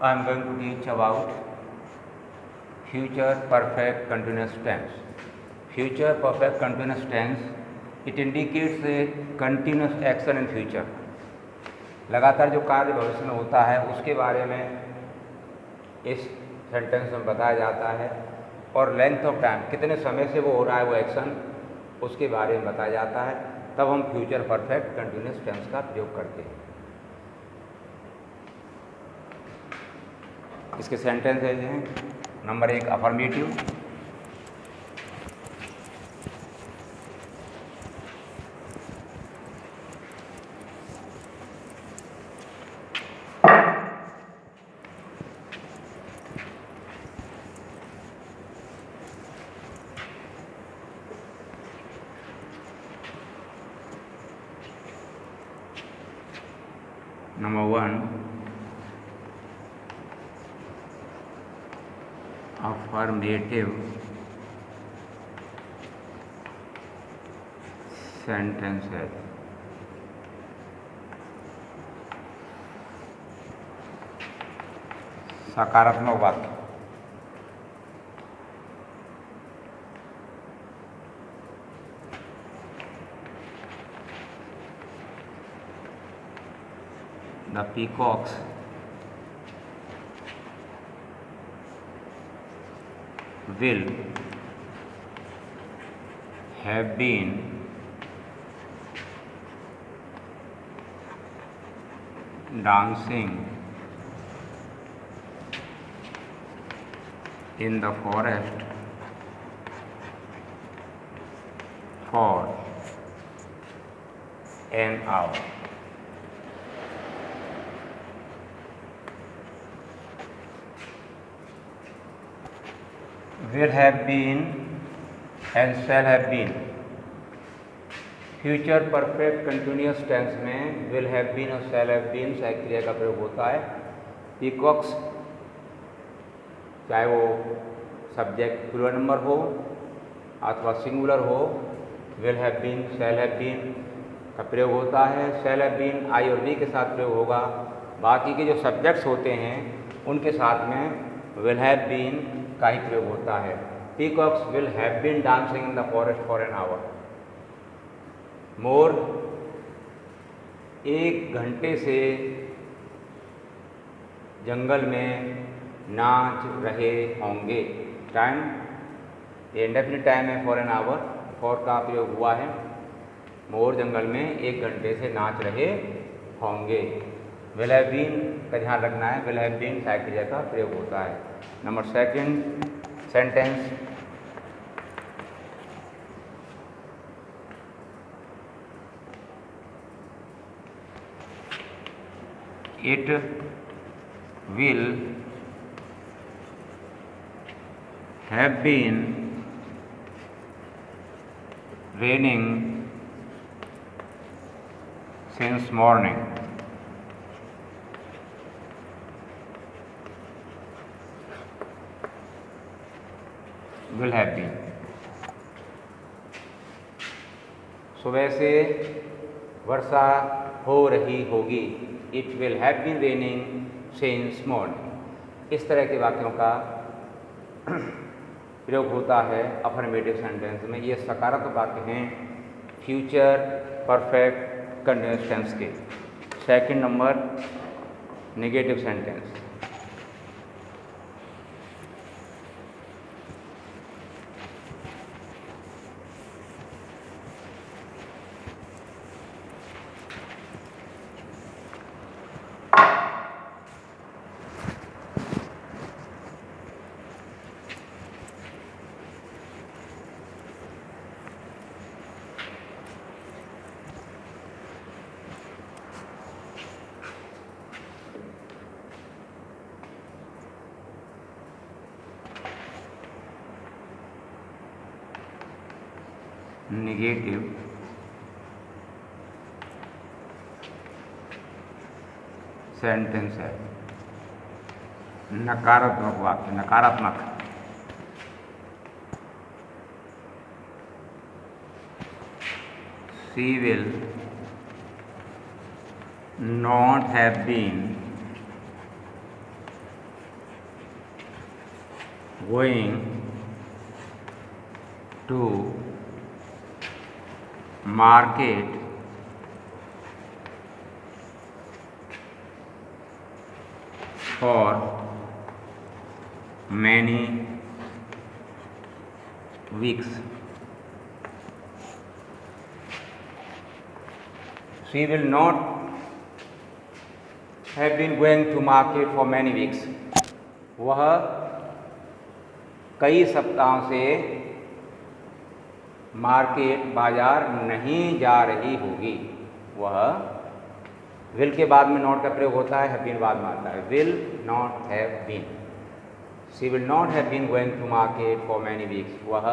I am going to teach about future perfect continuous tense. Future perfect continuous tense, it indicates a continuous action in future. लगातार जो कार्य भविष्य में होता है उसके बारे में इस सेंटेंस में बताया जाता है और लेंथ ऑफ टाइम कितने समय से वो हो रहा है वो एक्शन उसके बारे में बताया जाता है, तब हम फ्यूचर परफेक्ट कंटिन्यूस टेंस का प्रयोग करते हैं। इसके सेंटेंसेज हैं। Number 1 affirmative, number 1 affirmative sentences. सकारात्मक वाक्य। The peacocks will have been dancing in the forest for an hour. Will have been and shall have been। Future perfect continuous tense में will have been और shall have been सहायक क्रिया का प्रयोग होता है। पीकॉक्स चाहे वो सब्जेक्ट प्लूरल नंबर हो अथवा सिंगुलर हो, will have been shall have been का प्रयोग होता है। शैल हैव बीन आई और बी के साथ प्रयोग होगा। बाकी के जो सब्जेक्ट्स होते हैं उनके साथ में विल हैव बीन का ही प्रयोग होता है। Peacocks will have been dancing in the forest for an hour. मोर 1 घंटे से जंगल में नाच रहे होंगे। टाइम ये इंडेफिनिट टाइम है, फॉर एन आवर, फॉर का प्रयोग हुआ है। मोर जंगल में 1 घंटे से नाच रहे होंगे। विल हैव बीन का ध्यान रखना है, विल हैव बीन सहायक क्रिया का प्रयोग होता है। Number 2 sentence, it will have been raining since morning। will have been सुबह से वर्षा हो रही होगी। It will have been raining since morning. इस तरह के वाक्यों का प्रयोग होता है अफर्मेटिव सेंटेंस में। ये सकारात्मक वाक्य हैं फ्यूचर परफेक्ट कंटिन्यूअस टेंस के। 2 number negative sentence. Negative sentence है। नकारात्मक वाक्य, नकारात्मक। she will not have been going to market for many weeks. She will not have been going to market for many weeks. वह कई सप्ताहों से market बाजार नहीं जा रही होगी। वह विल के बाद में नॉट का प्रयोग होता है, हैव बीन बाद में आता है। Will not have been, she will not have been going to market for many weeks. वह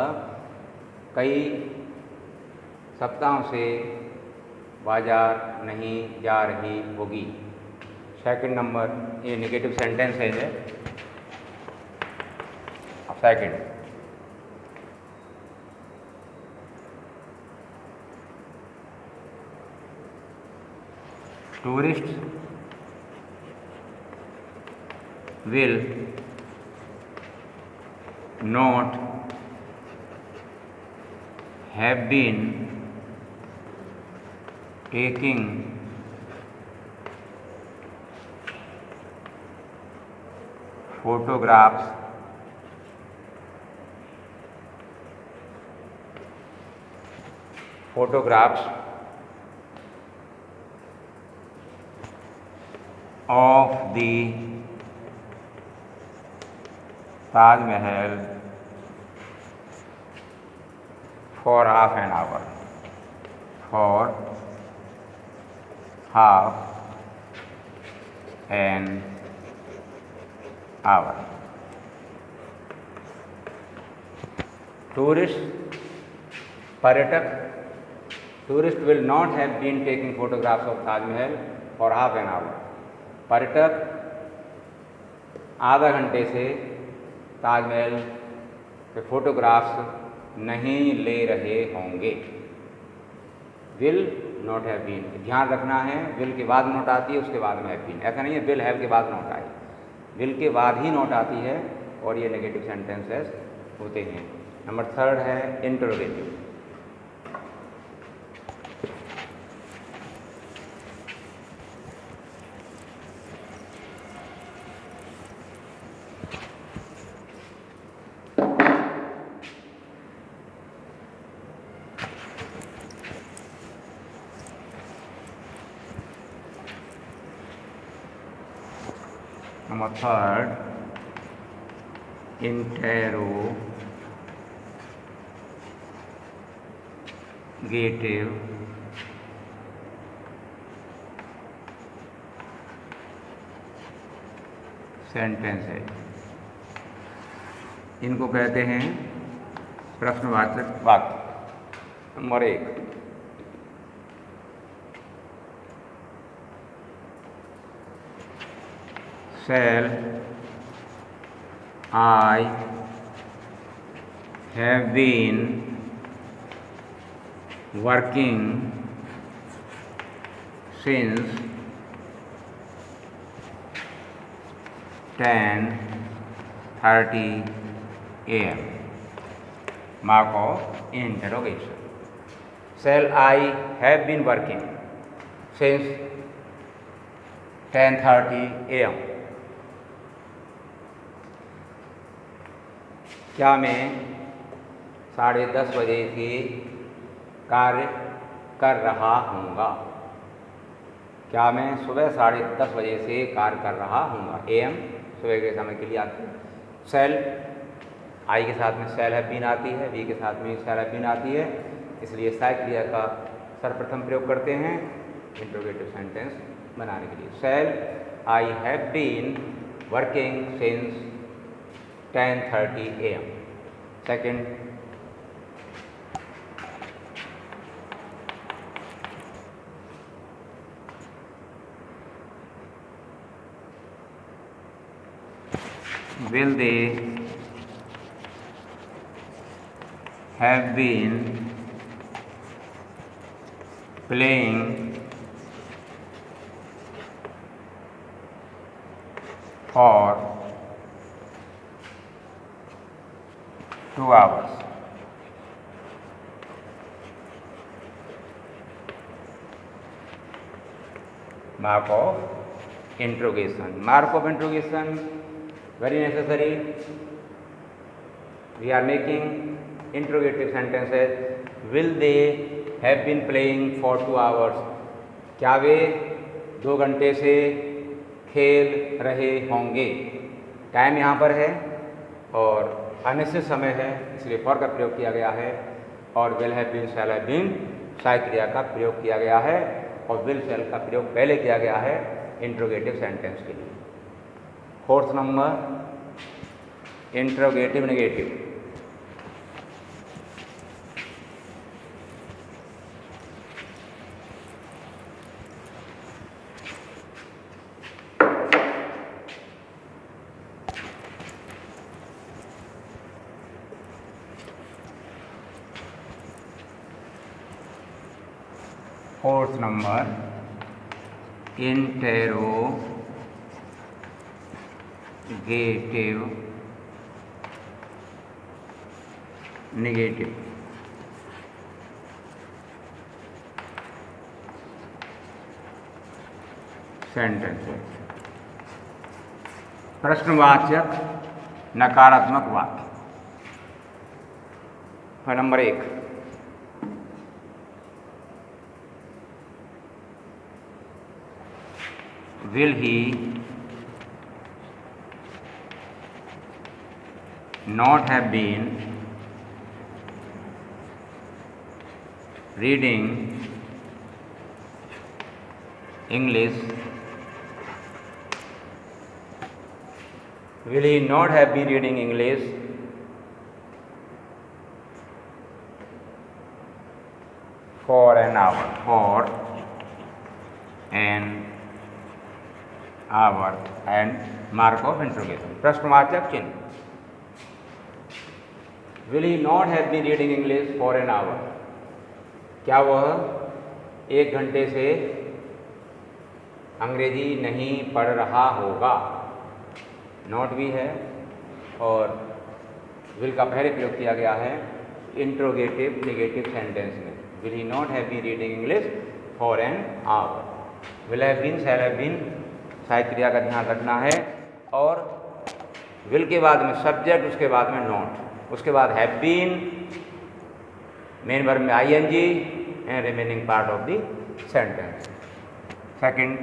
कई सप्ताहों से बाजार नहीं जा रही होगी। सेकंड नंबर, ये नेगेटिव सेंटेंस है। Second, tourists will not have been taking photographs of the Taj Mahal for half an hour. For half an hour. पर्यटक tourist will not have been taking photographs of Taj Mahal for half an hour. पर्यटक आधा घंटे से ताजमहल के photographs नहीं ले रहे होंगे। विल नॉट हैव बीन, ध्यान रखना है विल के बाद नोट आती है, उसके बाद में हैव बीन। ऐसा नहीं है विल हैव के बाद नोट आई, विल के बाद ही नोट आती है और ये नेगेटिव सेंटेंसेस होते हैं। नंबर थर्ड है interrogative. Number third, interrogative sentence है। इनको कहते हैं प्रश्नवाचक वाक्य। नंबर एक, shall I have been working since 10:30 a.m. Mark of interrogation. Shall I have been working since 10:30 a.m. क्या मैं 10:30 बजे से कार्य कर रहा हूँगा? क्या मैं सुबह 10:30 बजे से कार्य कर रहा हूँगा? एम सुबह के समय के लिए आती है। सेल आई के साथ में सेल हैव बीन आती है, वी के साथ में सेल हैव बीन आती है, इसलिए सहायक क्रिया का सर्वप्रथम प्रयोग करते हैं इंट्रोगेटिव सेंटेंस बनाने के लिए। सेल I have been working since 10:30 a.m. Second, will they have been playing for 2 hours. Mark of interrogation. Mark of interrogation, very necessary. We are making interrogative sentences. Will they have been playing for 2 hours? क्या वे 2 घंटे से खेल रहे होंगे? Time यहाँ पर है और अनिश्चित समय है, इसलिए फॉर का प्रयोग किया गया है और will have been, shall have been सहायक क्रिया का प्रयोग किया गया है और विल शैल का प्रयोग पहले किया गया है इंट्रोगेटिव सेंटेंस के लिए। 4th number, interrogative negative. Fourth number, interrogative negative. Sentences. प्रश्नवाचक नकारात्मक वाक्य। Number 1, will he not have been reading English? Will he not have been reading English for an hour? For an hour and mark of interrogation. प्रश्नवाचक चिन्ह। Will he not have been reading English for an hour? क्या वह 1 घंटे से अंग्रेजी नहीं पढ़ रहा होगा? नॉट भी है और विल का पहले प्रयोग किया गया है इंट्रोगेटिव नेगेटिव सेंटेंस में। Will he not have been reading English for an hour? Will have been, shall have been सहायक क्रिया का ध्यान रखना है और विल के बाद में सब्जेक्ट, उसके बाद में नॉट, उसके बाद हैव बीन, मेन वर्ब में ING and remaining part of the sentence. Second,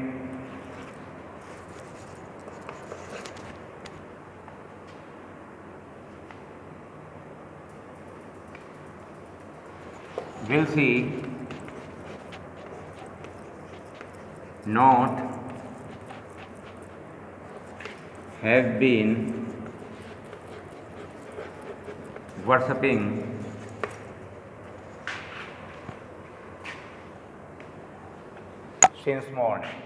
will she not have been worshipping since morning.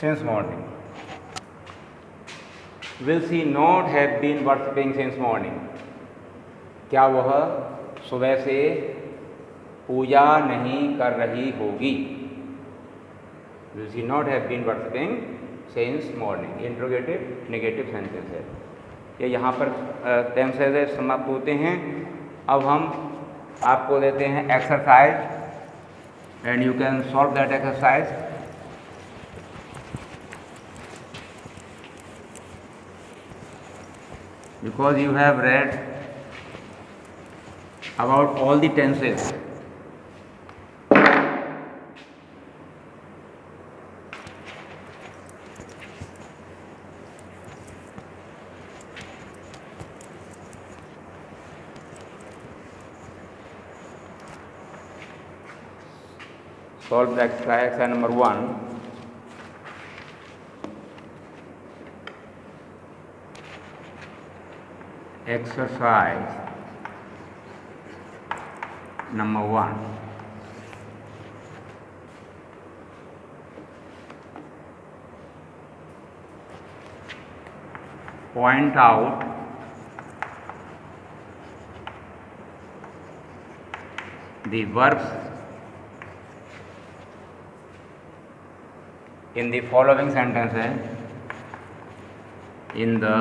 Since morning. Will she not have been worshipping since morning? क्या वह सुबह से पूजा नहीं कर रही होगी? Will she not have been worshipping since morning? Interrogative negative sentence है। ये यहाँ पर टेंसेस समाप्त होते हैं। अब हम आपको देते हैं exercise and you can solve that exercise. Because you have read about all the tenses. Solve the exercise number 1. Exercise number 1. Point out the verbs in the following sentences, in the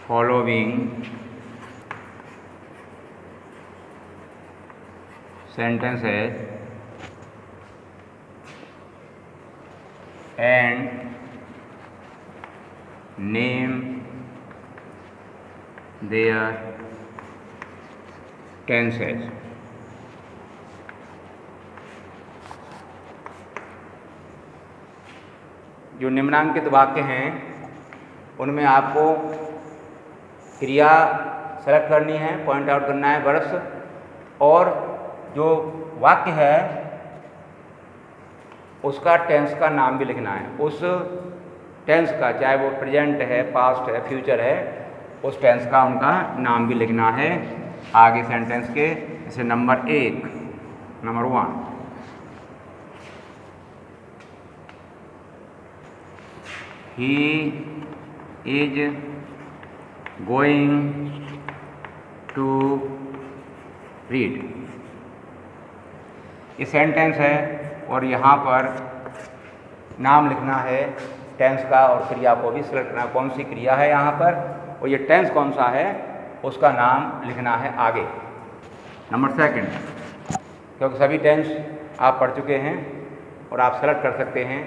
following sentences and name their tenses. जो निम्नांकित वाक्य हैं उनमें आपको क्रिया select करनी है, point out करना है वर्ब्स, और जो वाक्य है उसका टेंस का नाम भी लिखना है। उस टेंस का, चाहे वो प्रेजेंट है, पास्ट है, फ्यूचर है, उस टेंस का उनका नाम भी लिखना है आगे सेंटेंस के। जैसे number 1, number 1, he is going to read। ये सेंटेंस है और यहाँ पर नाम लिखना है टेंस का, और क्रिया को भी सिलेक्ट करना है कौन सी क्रिया है यहाँ पर, और ये टेंस कौन सा है उसका नाम लिखना है आगे। नंबर 2, क्योंकि सभी टेंस आप पढ़ चुके हैं और आप सेलेक्ट कर सकते हैं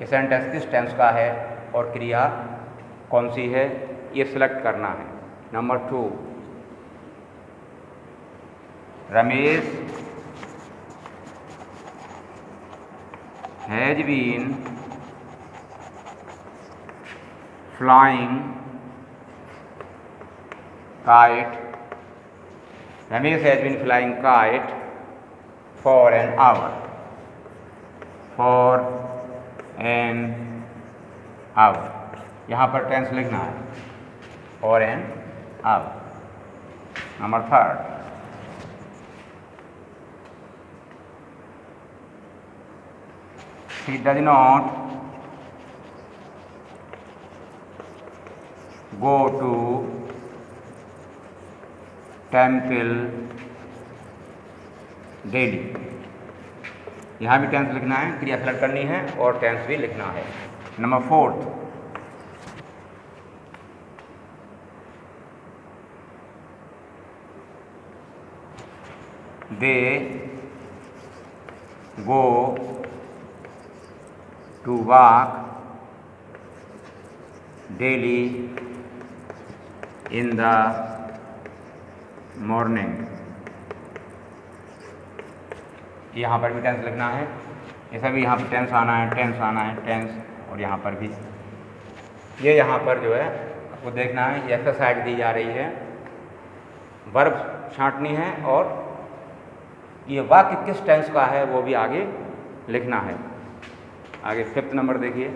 ये सेंटेंस किस टेंस का है और क्रिया कौन सी है, ये सिलेक्ट करना है। Number 2, Ramesh has been flying kite। Ramesh has been flying kite for an hour। For an hour, यहाँ पर टेंस लिखना है, for an hour। Number 3, he does not go to temple daily। यहाँ भी टेंस लिखना है, क्रिया सेलेक्ट करनी है और टेंस भी लिखना है। Number 4, they go to walk daily in the morning। यहाँ पर भी टेंस लिखना है, ये सभी यहाँ पर टेंस आना है, टेंस आना है, टेंस, और यहाँ पर भी ये यहाँ पर जो है आपको देखना है। ये एक्सरसाइज दी जा रही है, वर्ब छांटनी है और ये वाक्य किस टेंस का है वो भी आगे लिखना है। आगे 5th नंबर देखिए,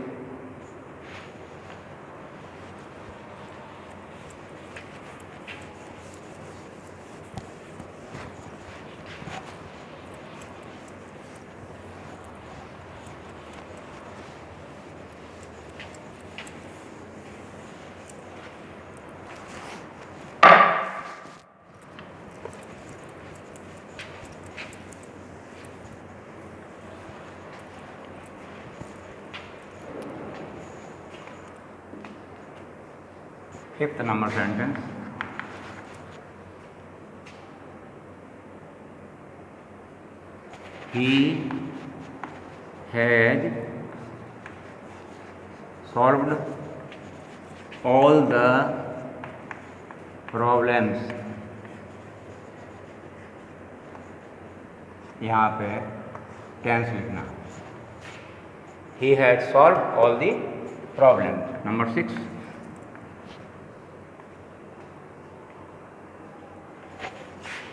fifth number sentence, he has solved all the problems। यहाँ पे टेंस लिखना, he has solved all the problems। Number 6,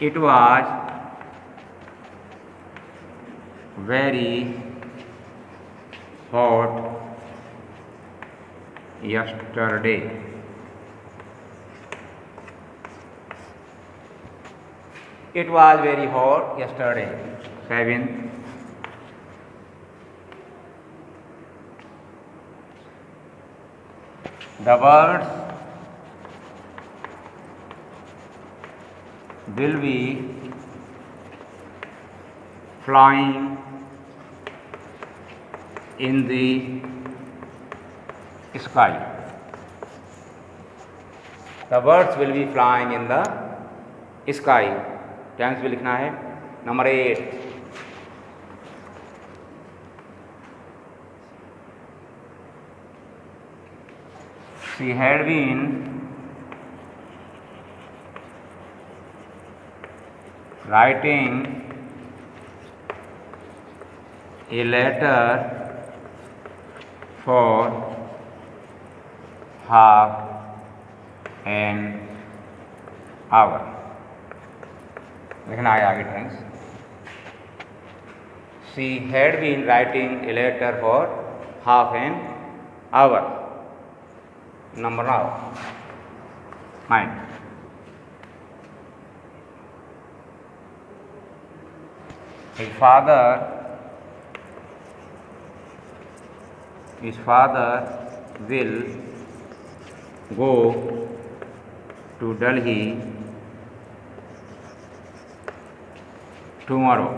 it was very hot yesterday। It was very hot yesterday। 7, the birds will be flying in the sky. The birds will be flying in the sky. Tense भी लिखना है. Number 8, she had been writing a letter for half an hour. लिखना है आगे tense. She had been writing a letter for half an hour. Number 9. His father will go to Delhi tomorrow.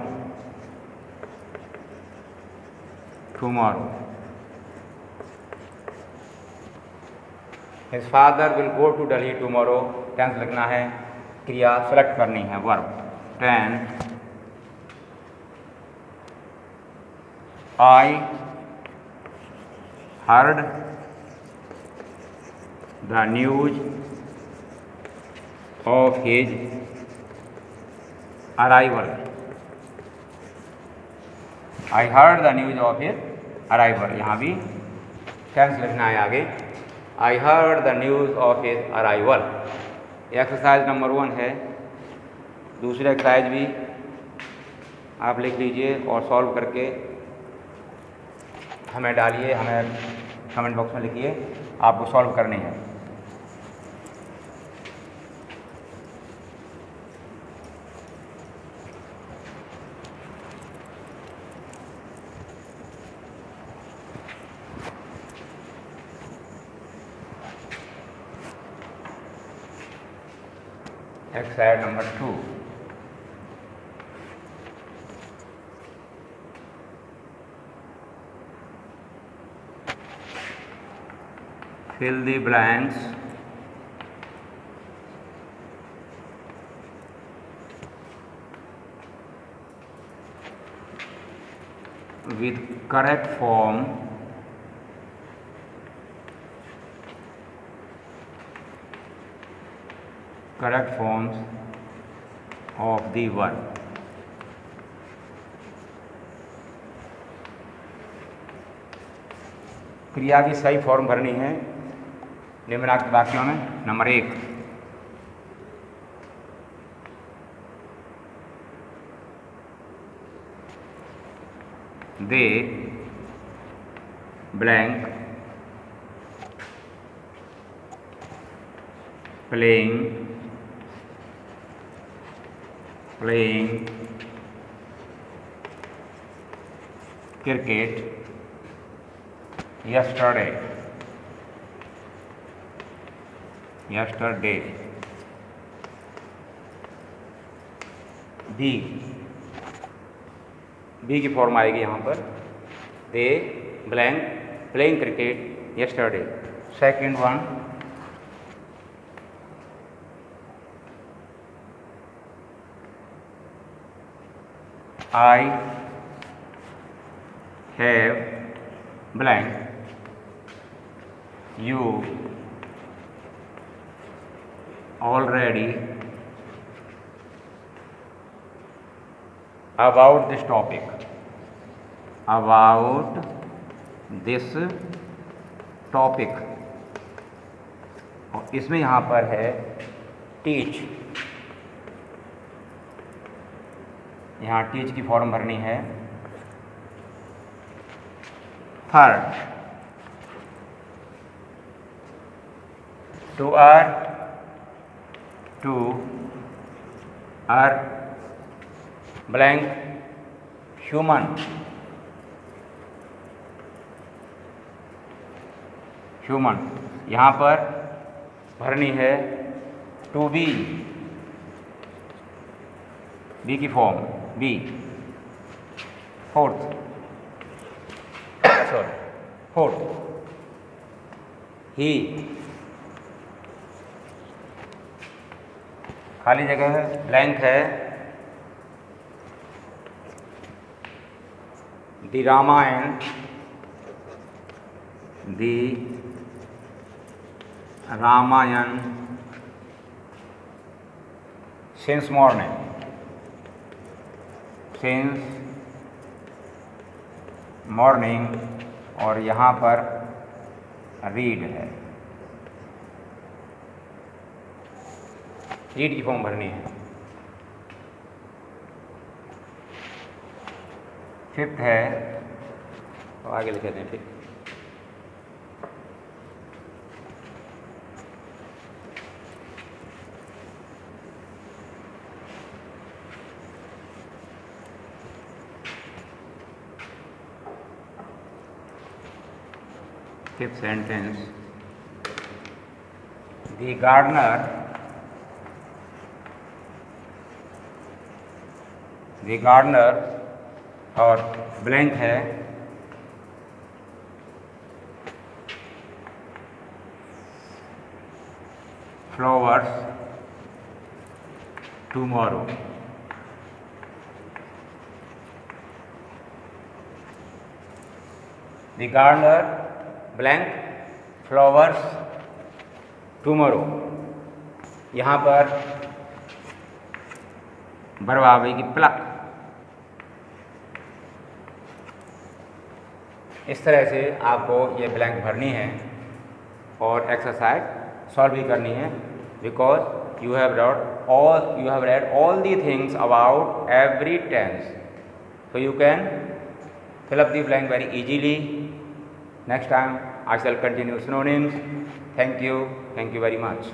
His father will go to Delhi tomorrow. Tense लिखना है. क्रिया select करनी है, verb. 10, I heard the news of his arrival. I heard the news of his arrival. यहाँ भी tense लिखना है आगे. I heard the news of his arrival. Exercise number 1 है. दूसरे एक्सरसाइज भी आप लिख लीजिए और सॉल्व करके हमें डालिए, हमें कमेंट बॉक्स में लिखिए. आपको सॉल्व करनी है. Exercise number 2. Fill the blanks with correct forms of the verb. क्रिया की सही फॉर्म भरनी है निम्नलिखित वाक्यों में. Number 1, they blank playing cricket yesterday. B की फॉर्म आएगी यहाँ पर. They blank playing cricket yesterday. Second one, I have blank you already about this topic. और इसमें यहाँ पर है टीच. यहाँ टीच की फॉर्म भरनी है. Third, to err blank human. यहाँ पर भरनी है टू बी की form be. Fourth, sorry, fourth. He, खाली जगह है, ब्लैंक है. The Ramayan, since morning, और यहाँ पर रीड है. रीड की फॉर्म भरनी है. फिफ्थ है, तो आगे लिख दें फिर. Fifth sentence, the gardener और ब्लैंक है, flowers tomorrow. The gardener blank flowers tomorrow. यहाँ पर वर्ब आवेगी प्लक. इस तरह से आपको ये ब्लैंक भरनी है और एक्सरसाइज सॉल्व भी करनी है, because you have read all the things about every tense, so you can fill up the blank very easily. Next time I shall continue synonyms. Thank you very much.